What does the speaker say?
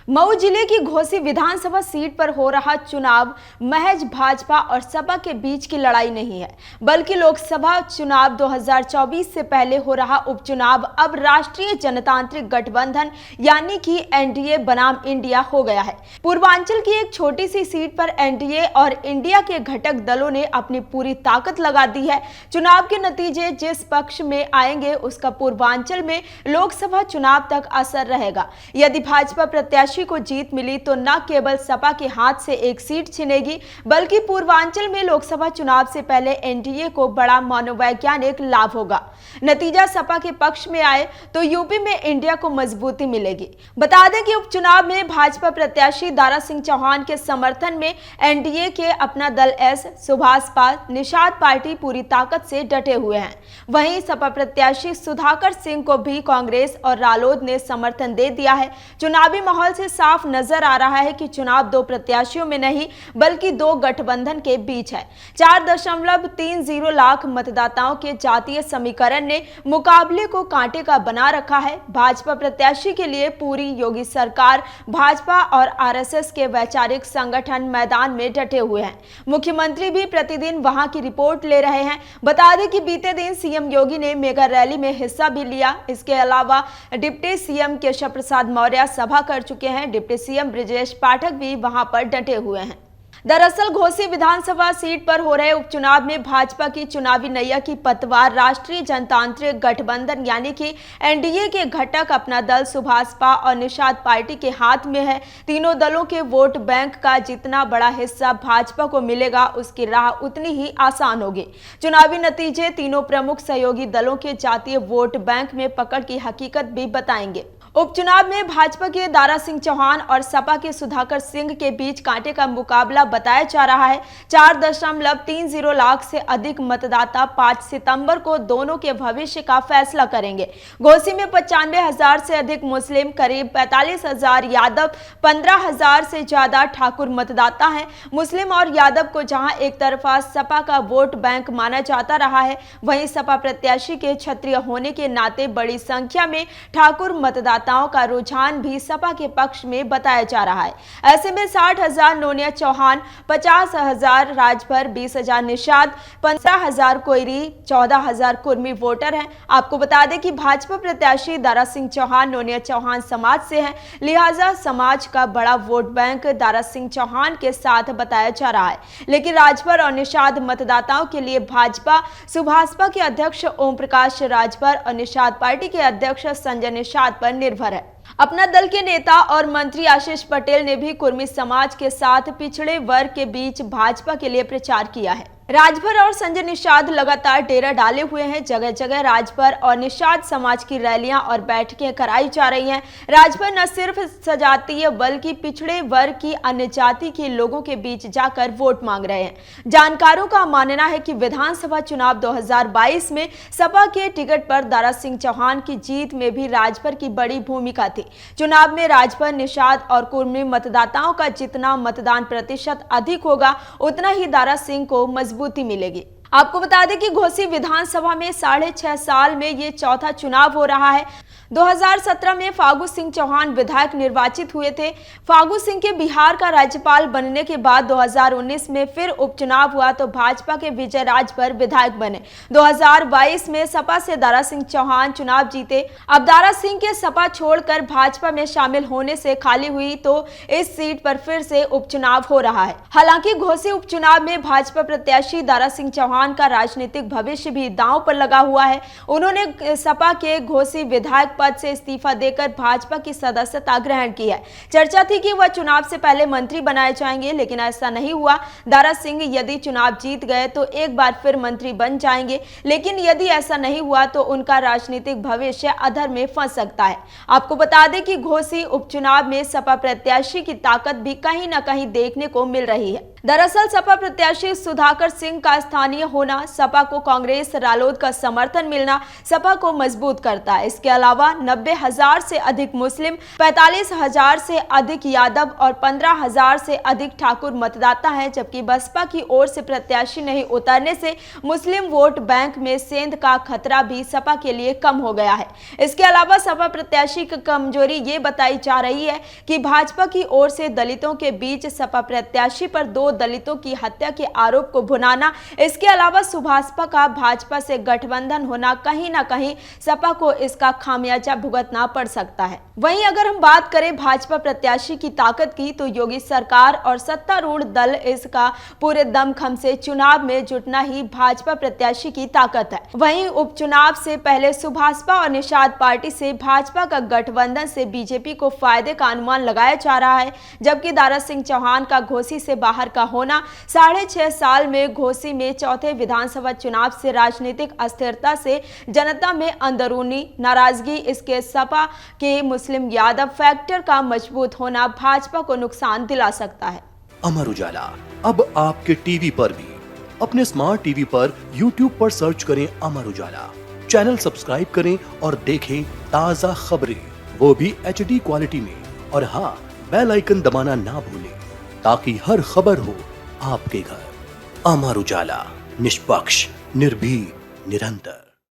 मऊ जिले की घोसी विधानसभा सीट पर हो रहा चुनाव महज भाजपा और सपा के बीच की लड़ाई नहीं है, बल्कि लोकसभा चुनाव 2024 से पहले हो रहा उपचुनाव अब राष्ट्रीय जनतांत्रिक गठबंधन यानी कि एनडीए बनाम इंडिया हो गया है। पूर्वांचल की एक छोटी सी सीट पर एनडीए और इंडिया के घटक दलों ने अपनी पूरी ताकत लगा दी है। चुनाव के नतीजे जिस पक्ष में आएंगे उसका पूर्वांचल में लोकसभा चुनाव तक असर रहेगा। यदि भाजपा प्रत्याशी को जीत मिली तो न केवल सपा के हाथ से एक सीट छिनेगी, बल्कि पूर्वांचल में लोकसभा चुनाव से पहले एनडीए को बड़ा मनोवैज्ञानिक लाभ होगा। नतीजा सपा के पक्ष में आए तो यूपी में इंडिया को मजबूती मिलेगी। बता दें कि उपचुनाव में भाजपा प्रत्याशी दारा सिंह चौहान के समर्थन में एनडीए के अपना दल एस, सुभाषपा, निषाद पार्टी पूरी ताकत से डटे हुए हैं। वहीं सपा प्रत्याशी सुधाकर सिंह को भी कांग्रेस और रालोद ने समर्थन दे दिया है। चुनावी माहौल से साफ नजर आ रहा है कि चुनाव दो प्रत्याशियों में नहीं बल्कि दो गठबंधन के बीच है। 4.30 लाख मतदाताओं के जातीय समीकरण ने मुकाबले को कांटे का बना रखा है। भाजपा प्रत्याशी के लिए पूरी योगी सरकार, भाजपा और आरएसएस के वैचारिक संगठन मैदान में डटे हुए हैं। मुख्यमंत्री भी प्रतिदिन वहां की रिपोर्ट ले रहे हैं। बता दें कि बीते दिन सीएम योगी ने मेगा रैली में हिस्सा भी लिया। इसके अलावा डिप्टी सीएम केशव प्रसाद मौर्य सभा कर चुके हैं। डिप्टी सीएम ब्रजेश पाठक भी वहां पर डटे हुए हैं। दरअसल घोसी विधानसभा सीट पर हो रहे उपचुनाव में भाजपा की चुनावी नैया की पतवार राष्ट्रीय जनतांत्रिक गठबंधन यानी कि एनडीए के घटक अपना दल सुभाषपा और निषाद पार्टी के हाथ में है। तीनों दलों के वोट बैंक का जितना बड़ा हिस्सा भाजपा को मिलेगा उसकी राह उतनी ही आसान होगी। चुनावी नतीजे तीनों प्रमुख सहयोगी दलों के जातीय वोट बैंक में पकड़ की हकीकत भी बताएंगे। उपचुनाव में भाजपा के दारा सिंह चौहान और सपा के सुधाकर सिंह के बीच कांटे का मुकाबला बताया जा रहा है। 4.30 लाख से अधिक मतदाता 5 सितंबर को दोनों के भविष्य का फैसला करेंगे। घोसी में 95,000 से अधिक मुस्लिम, करीब 45,000 यादव, 15,000 से ज्यादा ठाकुर मतदाता हैं। मुस्लिम और यादव को जहां एक तरफा सपा का वोट बैंक माना जाता रहा है, वहीं सपा प्रत्याशी के क्षत्रिय होने के नाते बड़ी संख्या में ठाकुर मतदाता का रुझान भी सपा के पक्ष में बताया जा रहा है। ऐसे में 60,000 नोनिया चौहान, 50,000 राजभर, 20,000 निषाद, 15,000 कोयरी, 14,000 कुर्मी वोटर हैं। आपको बता दें कि भाजपा प्रत्याशी दारा सिंह चौहान नोनिया चौहान समाज से हैं, लिहाजा समाज का बड़ा वोट बैंक दारा सिंह चौहान के साथ बताया जा रहा है। लेकिन राजभर और निषाद मतदाताओं के लिए भाजपा सुभाषपा के अध्यक्ष ओम प्रकाश राजभर और निषाद पार्टी के अध्यक्ष संजय निषाद पर निर्भर है। अपना दल के नेता और मंत्री आशीष पटेल ने भी कुर्मी समाज के साथ पिछड़े वर्ग के बीच भाजपा के लिए प्रचार किया है। राजभर और संजय निषाद लगातार डेरा डाले हुए हैं। जगह जगह राजभर और निषाद समाज की रैलियां और बैठकें कराई जा रही हैं। राजभर न सिर्फ सजातीय बल्कि पिछड़े वर्ग की अन्य जाति के लोगों के बीच जाकर वोट मांग रहे हैं। जानकारों का मानना है कि विधानसभा चुनाव 2022 में सपा के टिकट पर दारा सिंह चौहान की जीत में भी राजभर की बड़ी भूमिका थी। चुनाव में राजभर, निषाद और कुर्मी मतदाताओं का जितना मतदान प्रतिशत अधिक होगा उतना ही दारा सिंह को मजबूती मिलेगी। आपको बता दें कि घोसी विधानसभा में 6.5 साल में ये चौथा चुनाव हो रहा है। 2017 में फागू सिंह चौहान विधायक निर्वाचित हुए थे। फागू सिंह के बिहार का राज्यपाल बनने के बाद 2019 में फिर उपचुनाव हुआ तो भाजपा के विजय राजभर विधायक बने। 2022 में सपा से दारा सिंह चौहान चुनाव जीते। अब दारा सिंह के सपा छोड़कर भाजपा में शामिल होने से खाली हुई तो इस सीट पर फिर से उपचुनाव हो रहा है। हालांकि घोसी उपचुनाव में भाजपा प्रत्याशी दारा सिंह चौहान का राजनीतिक भविष्य भी दांव पर लगा हुआ है। उन्होंने सपा के घोसी विधायक पद से इस्तीफा देकर भाजपा की सदस्यता ग्रहण की है। चर्चा थी कि वह चुनाव से पहले मंत्री बनाए जाएंगे, लेकिन ऐसा नहीं हुआ। दारा सिंह यदि चुनाव जीत गए तो एक बार फिर मंत्री बन जाएंगे, लेकिन यदि ऐसा नहीं हुआ तो उनका राजनीतिक भविष्य अधर में फंस सकता है। आपको बता दें कि घोसी उपचुनाव में सपा प्रत्याशी की ताकत भी कहीं न कहीं देखने को मिल रही है। दरअसल सपा प्रत्याशी सुधाकर सिंह का स्थानीय होना, सपा को कांग्रेस रालोद का समर्थन मिलना सपा को मजबूत करता है। इसके अलावा 90,000 से अधिक मुस्लिम, 45,000 से अधिक यादव और 15,000 से अधिक ठाकुर मतदाता हैं, जबकि बसपा की ओर से प्रत्याशी नहीं उतरने से मुस्लिम वोट बैंक में सेंध का खतरा भी सपा के लिए कम हो गया है। इसके अलावा सपा प्रत्याशी की कमजोरी ये बताई जा रही है कि भाजपा की ओर से दलितों के बीच सपा प्रत्याशी पर 2 दलितों की हत्या के आरोप को भुनाना, इसके अलावा सुभाषपा का भाजपा से गठबंधन होना कहीं ना कहीं सपा को इसका खामियाजा भुगतना पड़ सकता है। वहीं अगर हम बात करें भाजपा प्रत्याशी की ताकत की, तो योगी सरकार और सत्तारूढ़ दल इसका पूरे दमखम से चुनाव में जुटना ही भाजपा प्रत्याशी की ताकत है। वहीं उपचुनाव से पहले सुभाषपा और निषाद पार्टी से भाजपा का गठबंधन से बीजेपी को फायदे का अनुमान लगाया जा रहा है, जबकि दारा सिंह चौहान का घोसी से बाहर का होना 6.5 साल में घोसी में चौथे विधानसभा चुनाव से राजनीतिक अस्थिरता से जनता में अंदरूनी नाराजगी, इसके सपा के मुस्लिम यादव फैक्टर का मजबूत होना भाजपा को नुकसान दिला सकता है। अमर उजाला अब आपके टीवी पर भी। अपने स्मार्ट टीवी पर YouTube पर सर्च करें अमर उजाला, चैनल सब्सक्राइब करें और देखें ताजा खबरें, वो भी HD क्वालिटी में। और हाँ, बेल आइकन दबाना ना भूलें ताकि हर खबर हो आपके घर। अमर उजाला, निष्पक्ष, निर्भीक, निरंतर।